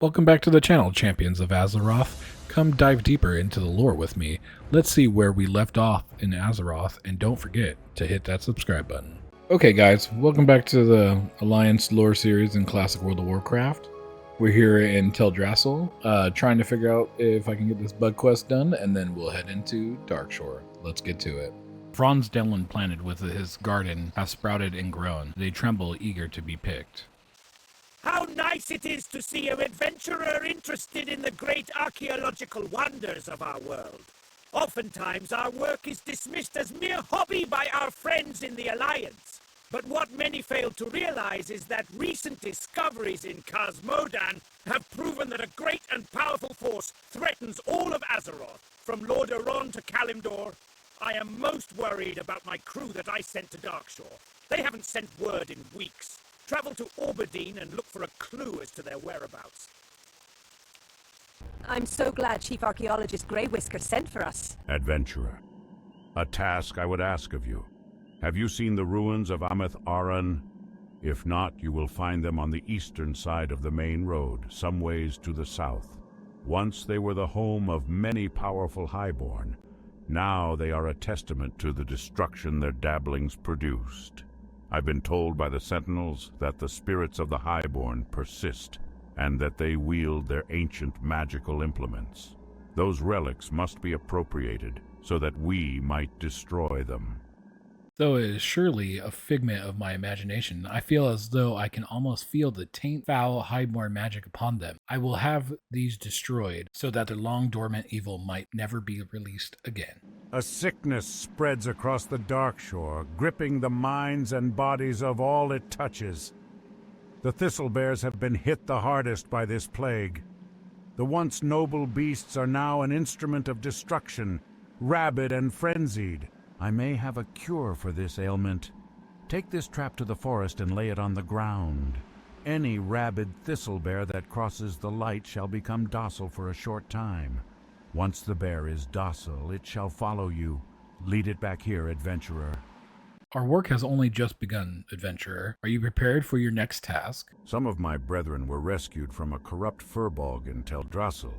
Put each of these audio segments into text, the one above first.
Welcome back to the channel, champions of Azeroth. Come dive deeper into the lore with me. Let's see where we left off in Azeroth, and don't forget to hit that subscribe button. Okay guys, welcome back to the Alliance lore series in Classic World of Warcraft. We're here in Teldrassil, trying to figure out if I can get this bug quest done, and then we'll head into Darkshore. Let's get to it. Franz Delin planted with his garden has sprouted and grown. They tremble, eager to be picked. How nice it is to see an adventurer interested in the great archaeological wonders of our world. Oftentimes our work is dismissed as mere hobby by our friends in the Alliance. But what many fail to realize is that recent discoveries in Cosmodan have proven that a great and powerful force threatens all of Azeroth, from Lordaeron to Kalimdor. I am most worried about my crew that I sent to Darkshore. They haven't sent word in weeks. Travel to Aberdeen and look for a clue as to their whereabouts. I'm so glad Chief Archaeologist Grey Whisker sent for us. Adventurer, a task I would ask of you. Have you seen the ruins of Ameth Aran? If not, you will find them on the eastern side of the main road, some ways to the south. Once they were the home of many powerful highborn. Now they are a testament to the destruction their dabblings produced. I've been told by the Sentinels that the spirits of the Highborn persist, and that they wield their ancient magical implements. Those relics must be appropriated, so that we might destroy them. Though it is surely a figment of my imagination, I feel as though I can almost feel the taint foul highborn magic upon them. I will have these destroyed, so that their long dormant evil might never be released again. A sickness spreads across the Darkshore, gripping the minds and bodies of all it touches. The Thistlebears have been hit the hardest by this plague. The once noble beasts are now an instrument of destruction, rabid and frenzied. I may have a cure for this ailment. Take this trap to the forest and lay it on the ground. Any rabid Thistlebear that crosses the light shall become docile for a short time. Once the bear is docile, it shall follow you. Lead it back here, adventurer. Our work has only just begun, adventurer. Are you prepared for your next task? Some of my brethren were rescued from a corrupt furbog in Teldrassil,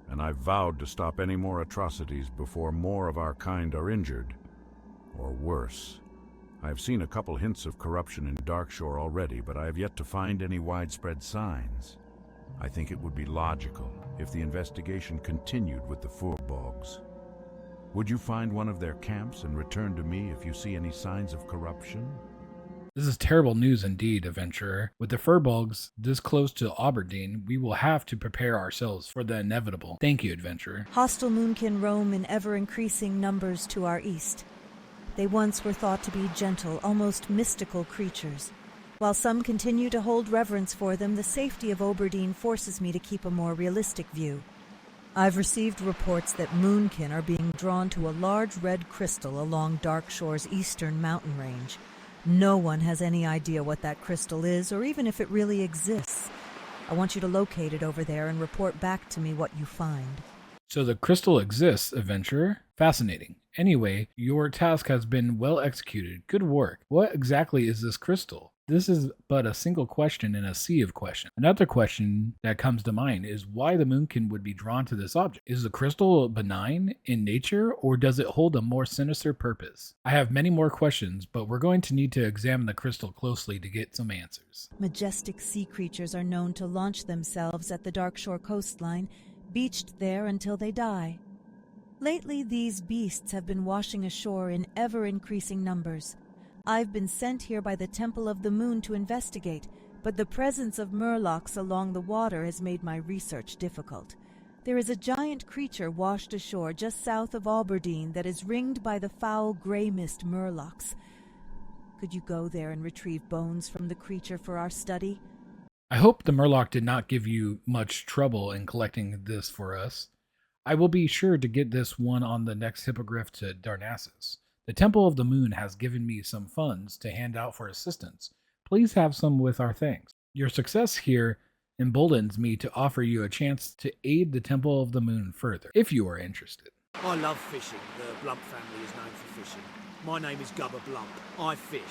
and I've vowed to stop any more atrocities before more of our kind are injured. Or worse. I've seen a couple hints of corruption in Darkshore already, but I have yet to find any widespread signs. I think it would be logical if the investigation continued with the Furbogs. Would you find one of their camps and return to me if you see any signs of corruption? This is terrible news indeed, adventurer. With the Furbolgs this close to Aberdeen, we will have to prepare ourselves for the inevitable. Thank you, adventurer. Hostile moonkin roam in ever-increasing numbers to our east. They once were thought to be gentle, almost mystical creatures. While some continue to hold reverence for them, the safety of Aberdeen forces me to keep a more realistic view. I've received reports that moonkin are being drawn to a large red crystal along Darkshore's eastern mountain range. No one has any idea what that crystal is, or even if it really exists. I want you to locate it over there and report back to me what you find. So the crystal exists, adventurer? Fascinating. Anyway, your task has been well executed. Good work. What exactly is this crystal? This is but a single question in a sea of questions. Another question that comes to mind is why the moonkin would be drawn to this object. Is the crystal benign in nature, or does it hold a more sinister purpose? I have many more questions, but we're going to need to examine the crystal closely to get some answers. Majestic sea creatures are known to launch themselves at the Darkshore coastline, beached there until they die. Lately, these beasts have been washing ashore in ever-increasing numbers. I've been sent here by the Temple of the Moon to investigate, but the presence of murlocs along the water has made my research difficult. There is a giant creature washed ashore just south of Aberdeen that is ringed by the foul gray mist murlocs. Could you go there and retrieve bones from the creature for our study? I hope the murloc did not give you much trouble in collecting this for us. I will be sure to get this one on the next hippogriff to Darnassus. The Temple of the Moon has given me some funds to hand out for assistance. Please have some with our thanks. Your success here emboldens me to offer you a chance to aid the Temple of the Moon further, if you are interested. I love fishing. The Blump family is known for fishing. My name is Gubba Blump. I fish.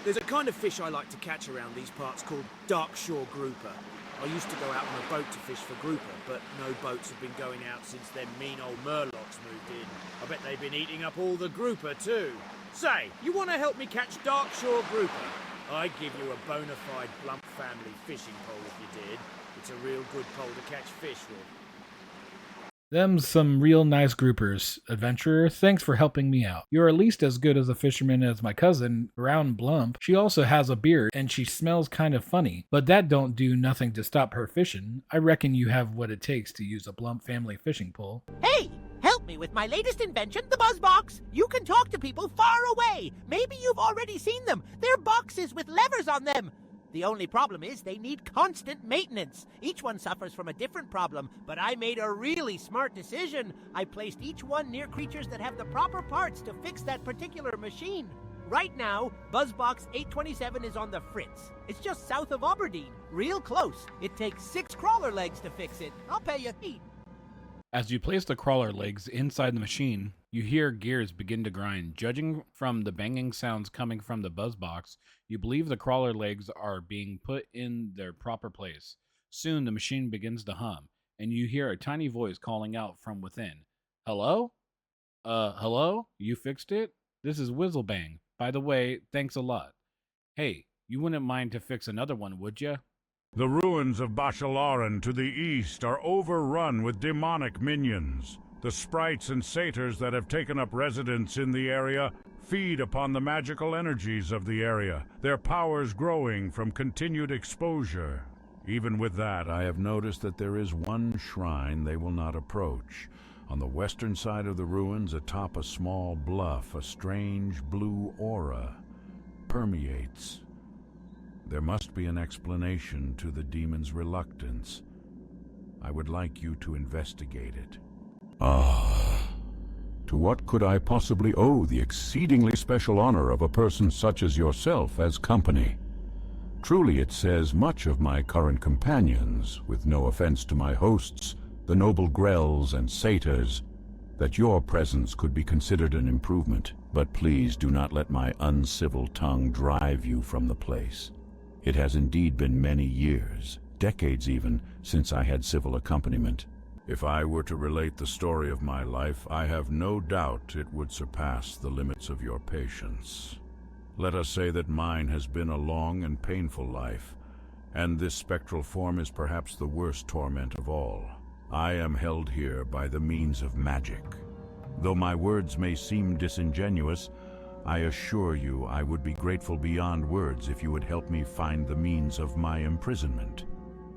There's a kind of fish I like to catch around these parts called Darkshore Grouper. I used to go out on a boat to fish for grouper, but no boats have been going out since them mean old murlocs moved in. I bet they've been eating up all the grouper too. Say, you want to help me catch Darkshore grouper? I'd give you a bona fide Blump family fishing pole if you did. It's a real good pole to catch fish with. Them's some real nice groupers, adventurer. Thanks for helping me out. You're at least as good as a fisherman as my cousin, Brown Blump. She also has a beard, and she smells kind of funny, but that don't do nothing to stop her fishing. I reckon you have what it takes to use a Blump family fishing pole. Hey! Help me with my latest invention, the Buzz Box! You can talk to people far away! Maybe you've already seen them! They're boxes with levers on them! The only problem is they need constant maintenance. Each one suffers from a different problem, but I made a really smart decision. I placed each one near creatures that have the proper parts to fix that particular machine. Right now, BuzzBox 827 is on the Fritz. It's just south of Aberdeen, real close. It takes 6 crawler legs to fix it. I'll pay you. As you place the crawler legs inside the machine, you hear gears begin to grind. Judging from the banging sounds coming from the buzz box, you believe the crawler legs are being put in their proper place. Soon the machine begins to hum, and you hear a tiny voice calling out from within. Hello? Hello? You fixed it? This is Whizzlebang. By the way, thanks a lot. Hey, you wouldn't mind to fix another one, would ya? The ruins of Bashalaran to the east are overrun with demonic minions. The sprites and satyrs that have taken up residence in the area feed upon the magical energies of the area, their powers growing from continued exposure. Even with that, I have noticed that there is one shrine they will not approach. On the western side of the ruins, atop a small bluff, a strange blue aura permeates. There must be an explanation to the demon's reluctance. I would like you to investigate it. To what could I possibly owe the exceedingly special honor of a person such as yourself as company? Truly it says much of my current companions, with no offense to my hosts, the noble grells and satyrs, that your presence could be considered an improvement. But please do not let my uncivil tongue drive you from the place. It has indeed been many years, decades even, since I had civil accompaniment. If I were to relate the story of my life, I have no doubt it would surpass the limits of your patience. Let us say that mine has been a long and painful life, and this spectral form is perhaps the worst torment of all. I am held here by the means of magic. Though my words may seem disingenuous, I assure you I would be grateful beyond words if you would help me find the means of my imprisonment.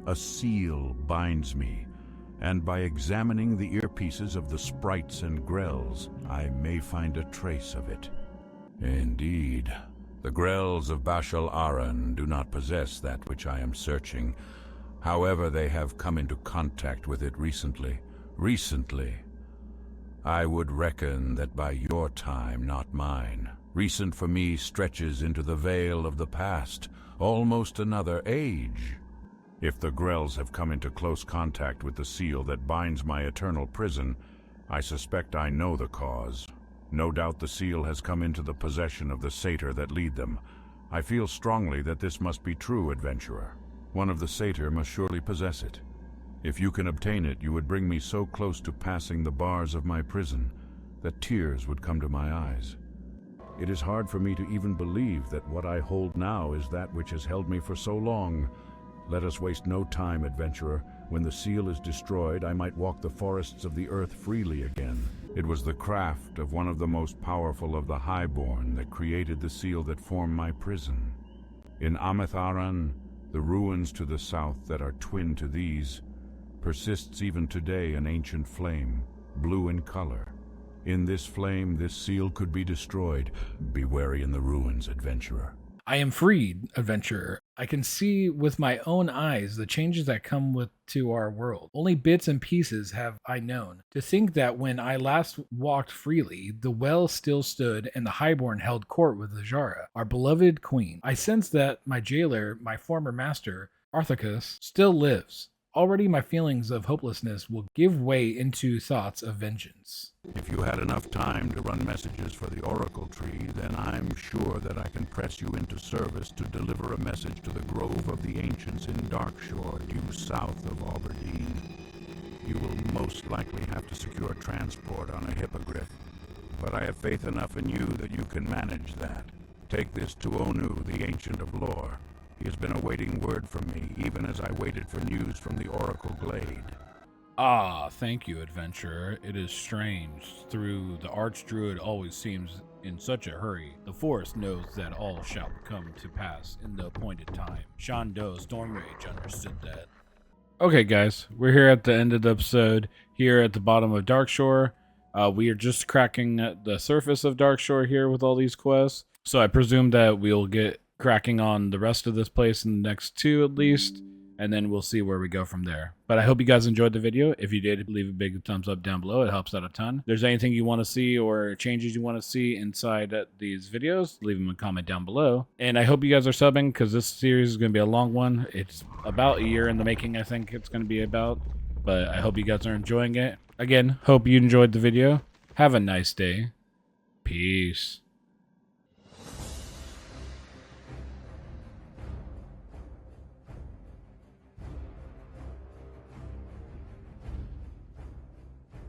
A seal binds me, and by examining the earpieces of the sprites and grells, I may find a trace of it. Indeed, the grells of Bashal Aran do not possess that which I am searching. However, they have come into contact with it recently. I would reckon that by your time, not mine. Recent for me stretches into the veil of the past, almost another age. If the grells have come into close contact with the seal that binds my eternal prison, I suspect I know the cause. No doubt the seal has come into the possession of the satyr that lead them. I feel strongly that this must be true, adventurer. One of the satyr must surely possess it. If you can obtain it, you would bring me so close to passing the bars of my prison that tears would come to my eyes. It is hard for me to even believe that what I hold now is that which has held me for so long. Let us waste no time, adventurer. When the seal is destroyed, I might walk the forests of the earth freely again. It was the craft of one of the most powerful of the highborn that created the seal that formed my prison. In Ameth Aran, the ruins to the south that are twin to these, persists even today an ancient flame, blue in color. In this flame, this seal could be destroyed. Be wary in the ruins, adventurer. I am freed, adventurer. I can see with my own eyes the changes that come to our world. Only bits and pieces have I known. To think that when I last walked freely, the well still stood and the highborn held court with Zajara, our beloved queen. I sense that my jailer, my former master, Arthacus, still lives. already my feelings of hopelessness will give way into thoughts of vengeance. If you had enough time to run messages for the Oracle Tree, then I'm sure that I can press you into service to deliver a message to the Grove of the Ancients in Darkshore, due south of Aberdeen. You will most likely have to secure transport on a hippogriff, but I have faith enough in you that you can manage that. Take this to Onu, the Ancient of Lore. He has been awaiting word from me, even as I waited for news from the Oracle Glade. Ah, thank you, adventurer. It is strange. Through the Archdruid always seems in such a hurry. The forest knows that all shall come to pass in the appointed time. Shondo Stormrage understood that. Okay, guys, we're here at the end of the episode, here at the bottom of Darkshore. We are just cracking the surface of Darkshore here with all these quests. So I presume that we'll get cracking on the rest of this place in the next 2 at least, and then we'll see where we go from there. But I hope you guys enjoyed the video. If you did, leave a big thumbs up down below. It helps out a ton. If there's anything you want to see or changes you want to see inside these videos, leave them a comment down below. And I hope you guys are subbing, because this series is going to be a long one. It's about a year in the making, I think it's going to be about. But I hope you guys are enjoying it. Again, hope you enjoyed the video. Have a nice day. Peace.